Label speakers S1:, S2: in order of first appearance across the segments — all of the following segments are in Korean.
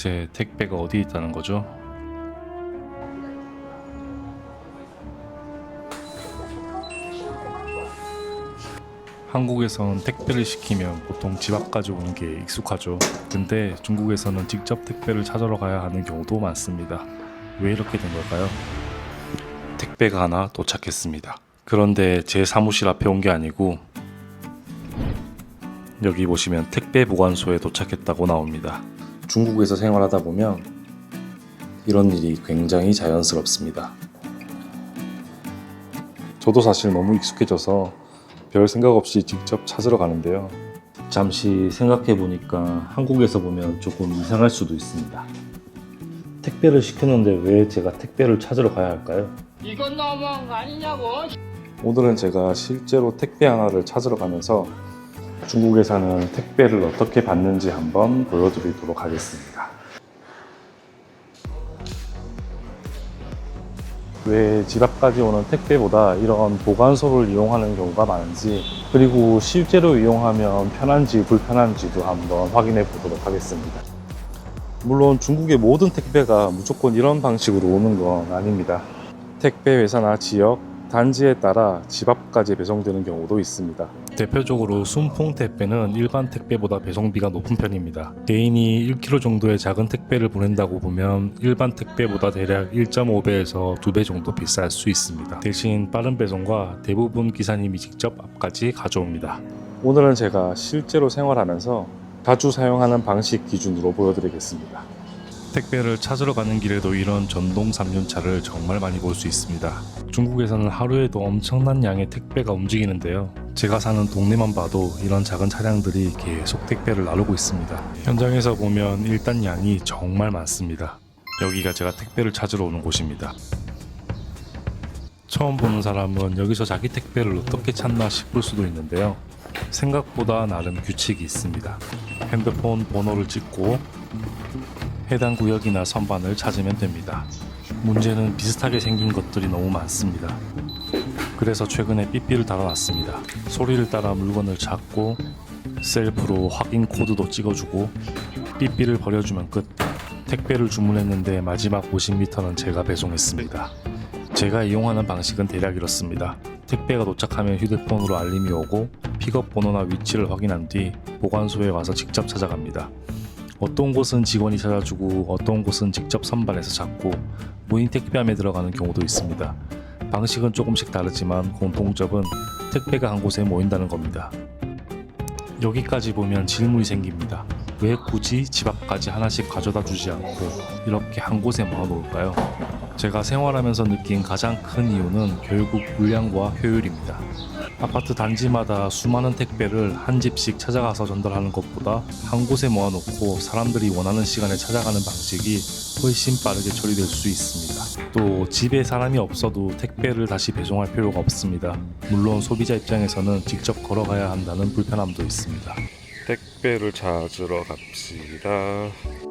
S1: 제 택배가 어디 있다는 거죠? 한국에선 택배를 시키면 보통 집 앞까지 오는 게 익숙하죠. 근데 중국에서는 직접 택배를 찾으러 가야 하는 경우도 많습니다. 왜 이렇게 된 걸까요? 택배가 하나 도착했습니다. 그런데 제 사무실 앞에 온 게 아니고 여기 보시면 택배 보관소에 도착했다고 나옵니다. 중국에서 생활하다 보면 이런 일이 굉장히 자연스럽습니다. 저도 사실 너무 익숙해져서 별 생각 없이 직접 찾으러 가는데요. 잠시 생각해 보니까 한국에서 보면 조금 이상할 수도 있습니다. 택배를 시켰는데 왜 제가 택배를 찾으러 가야 할까요?
S2: 이건 너무한 거 아니냐고.
S1: 오늘은 제가 실제로 택배 하나를 찾으러 가면서 중국에 사는 택배를 어떻게 받는지 한번 보여드리도록 하겠습니다. 왜 집 앞까지 오는 택배보다 이런 보관소를 이용하는 경우가 많은지, 그리고 실제로 이용하면 편한지 불편한지도 한번 확인해 보도록 하겠습니다. 물론 중국의 모든 택배가 무조건 이런 방식으로 오는 건 아닙니다. 택배 회사나 지역, 단지에 따라 집 앞까지 배송되는 경우도 있습니다. 대표적으로 순풍 택배는 일반 택배보다 배송비가 높은 편입니다. 개인이 1kg 정도의 작은 택배를 보낸다고 보면 일반 택배보다 대략 1.5배에서 2배 정도 비쌀 수 있습니다. 대신 빠른 배송과 대부분 기사님이 직접 앞까지 가져옵니다. 오늘은 제가 실제로 생활하면서 자주 사용하는 방식 기준으로 보여드리겠습니다. 택배를 찾으러 가는 길에도 이런 전동 3륜차를 정말 많이 볼 수 있습니다. 중국에서는 하루에도 엄청난 양의 택배가 움직이는데요. 제가 사는 동네만 봐도 이런 작은 차량들이 계속 택배를 나르고 있습니다. 현장에서 보면 일단 양이 정말 많습니다. 여기가 제가 택배를 찾으러 오는 곳입니다. 처음 보는 사람은 여기서 자기 택배를 어떻게 찾나 싶을 수도 있는데요. 생각보다 나름 규칙이 있습니다. 핸드폰 번호를 찍고 해당 구역이나 선반을 찾으면 됩니다. 문제는 비슷하게 생긴 것들이 너무 많습니다. 그래서 최근에 삐삐를 달아놨습니다. 소리를 따라 물건을 찾고 셀프로 확인 코드도 찍어주고 삐삐를 버려주면 끝. 택배를 주문했는데 마지막 50m는 제가 배송했습니다. 제가 이용하는 방식은 대략 이렇습니다. 택배가 도착하면 휴대폰으로 알림이 오고 픽업 번호나 위치를 확인한 뒤 보관소에 와서 직접 찾아갑니다. 어떤 곳은 직원이 찾아주고 어떤 곳은 직접 선반에서 찾고 무인 택배함에 들어가는 경우도 있습니다. 방식은 조금씩 다르지만 공통점은 택배가 한 곳에 모인다는 겁니다. 여기까지 보면 질문이 생깁니다. 왜 굳이 집 앞까지 하나씩 가져다 주지 않고 이렇게 한 곳에 모아 놓을까요? 제가 생활하면서 느낀 가장 큰 이유는 결국 물량과 효율입니다. 아파트 단지마다 수많은 택배를 한 집씩 찾아가서 전달하는 것보다 한 곳에 모아놓고 사람들이 원하는 시간에 찾아가는 방식이 훨씬 빠르게 처리될 수 있습니다. 또 집에 사람이 없어도 택배를 다시 배송할 필요가 없습니다. 물론 소비자 입장에서는 직접 걸어가야 한다는 불편함도 있습니다. 택배를 찾으러 갑시다.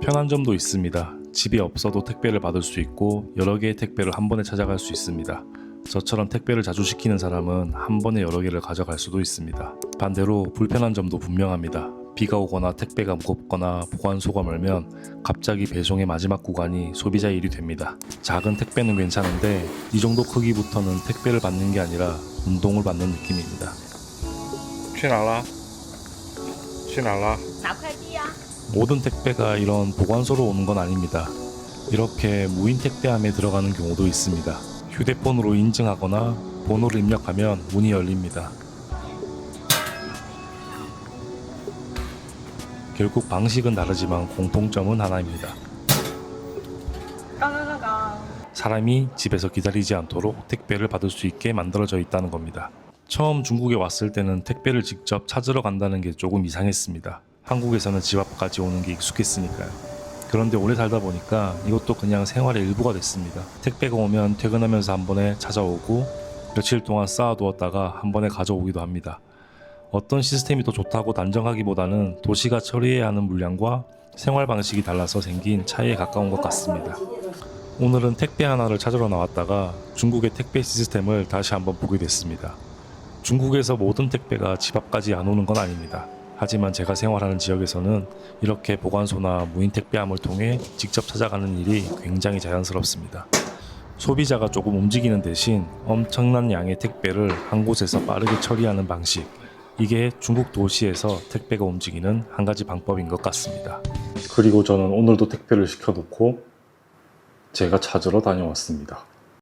S1: 편한 점도 있습니다. 집이 없어도 택배를 받을 수 있고 여러 개의 택배를 한 번에 찾아갈 수 있습니다. 저처럼 택배를 자주 시키는 사람은 한 번에 여러 개를 가져갈 수도 있습니다. 반대로 불편한 점도 분명합니다. 비가 오거나 택배가 무겁거나 보관소가 멀면 갑자기 배송의 마지막 구간이 소비자의 일이 됩니다. 작은 택배는 괜찮은데 이 정도 크기부터는 택배를 받는 게 아니라 운동을 받는 느낌입니다.
S3: 去哪了？去哪了？
S2: 拿快递呀。
S1: 모든 택배가 이런 보관소로 오는 건 아닙니다. 이렇게 무인 택배함에 들어가는 경우도 있습니다. 휴대폰으로 인증하거나 번호를 입력하면 문이 열립니다. 결국 방식은 다르지만 공통점은 하나입니다. 사람이 집에서 기다리지 않도록 택배를 받을 수 있게 만들어져 있다는 겁니다. 처음 중국에 왔을 때는 택배를 직접 찾으러 간다는 게 조금 이상했습니다. 한국에서는 집 앞까지 오는 게 익숙했으니까요. 그런데 오래 살다 보니까 이것도 그냥 생활의 일부가 됐습니다. 택배가 오면 퇴근하면서 한 번에 찾아오고 며칠 동안 쌓아두었다가 한 번에 가져오기도 합니다. 어떤 시스템이 더 좋다고 단정하기보다는 도시가 처리해야 하는 물량과 생활 방식이 달라서 생긴 차이에 가까운 것 같습니다. 오늘은 택배 하나를 찾으러 나왔다가 중국의 택배 시스템을 다시 한번 보게 됐습니다. 중국에서 모든 택배가 집 앞까지 안 오는 건 아닙니다. 하지만 제가 생활하는 지역에서는 이렇게 보관소나 무인 택배함을 통해 직접 찾아가는 일이 굉장히 자연스럽습니다. 소비자가 조금 움직이는 대신 엄청난 양의 택배를 한 곳에서 빠르게 처리하는 방식. 이게 중국 도시에서 택배가 움직이는 한 가지 방법인 것 같습니다. 그리고 저는 오늘도 택배를 시켜놓고 제가 찾으러 다녀왔습니다.